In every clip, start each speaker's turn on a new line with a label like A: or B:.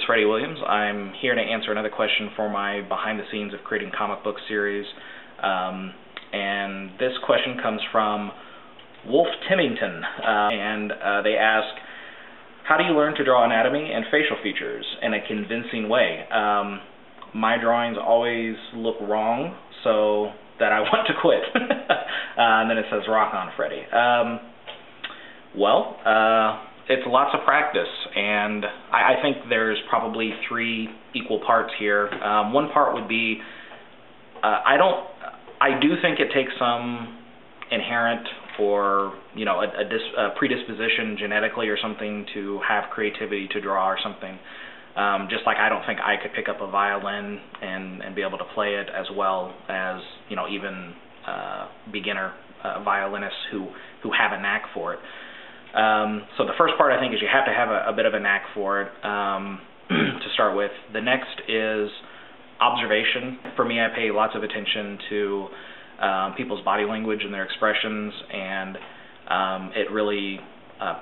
A: Freddie Williams. I'm here to answer another question for my behind the scenes of creating comic book series. And this question comes from Wolf Timmington, and they ask, how do you learn to draw anatomy and facial features in a convincing way? My drawings always look wrong, so that I want to quit. And then it says, rock on, Freddie. It's lots of practice, and I think there's probably three equal parts here. One part would be, I do think it takes some inherent or a predisposition genetically or something to have creativity to draw or something. Just like I don't think I could pick up a violin and be able to play it as well as even beginner violinists who have a knack for it. So the first part, I think, is you have to have a bit of a knack for it to start with. The next is observation. For me, I pay lots of attention to people's body language and their expressions, and it really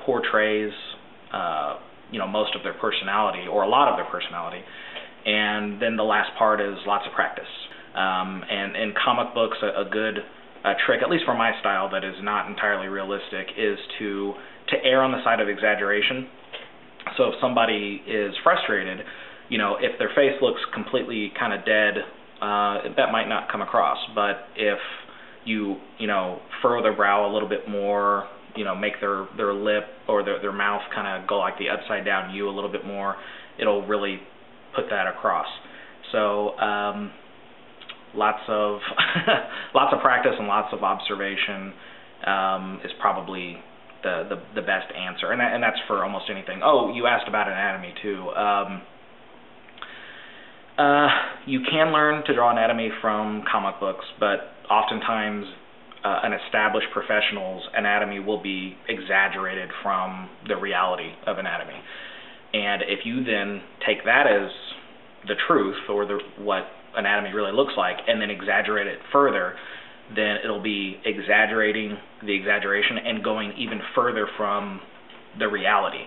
A: portrays most of their personality, or a lot of their personality. And then the last part is lots of practice. And in comic books, a good trick, at least for my style, that is not entirely realistic, is to err on the side of exaggeration. So if somebody is frustrated, if their face looks completely kind of dead, that might not come across. But if you furrow their brow a little bit more, make their lip or their mouth kind of go like the upside down U a little bit more, it'll really put that across. So lots of lots of practice and lots of observation is probably the best answer, and that's for almost anything. Oh, you asked about anatomy too. You can learn to draw anatomy from comic books, but oftentimes an established professional's anatomy will be exaggerated from the reality of anatomy. And if you then take that as the truth, or what anatomy really looks like, and then exaggerate it further, then it'll be exaggerating the exaggeration and going even further from the reality.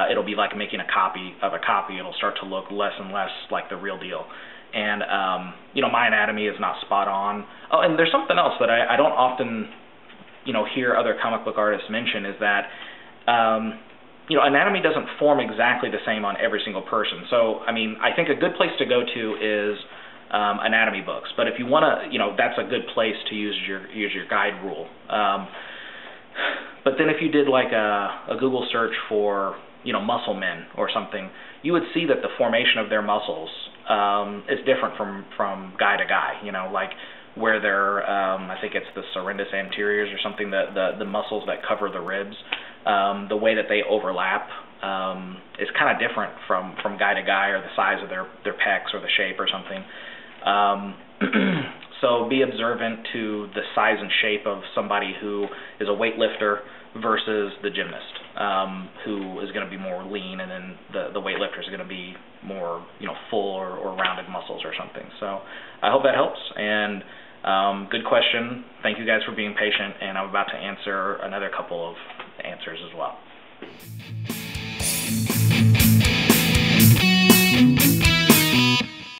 A: It'll be like making a copy of a copy. It'll start to look less and less like the real deal. And my anatomy is not spot on. Oh, and there's something else that I don't often hear other comic book artists mention, is that anatomy doesn't form exactly the same on every single person. So I think a good place to go to is anatomy books. But if you want to, that's a good place to use your guide rule. But then if you did like a Google search for muscle men or something, you would see that the formation of their muscles is different from guy to guy. Like where they're, I think it's the serratus anteriors or something, the muscles that cover the ribs, the way that they overlap is kind of different from guy to guy, or the size of their pecs or the shape or something. So be observant to the size and shape of somebody who is a weightlifter versus the gymnast, who is going to be more lean, and then the weightlifter is going to be more full or rounded muscles or something. So I hope that helps, and good question. Thank you guys for being patient, and I'm about to answer another couple of answers as well.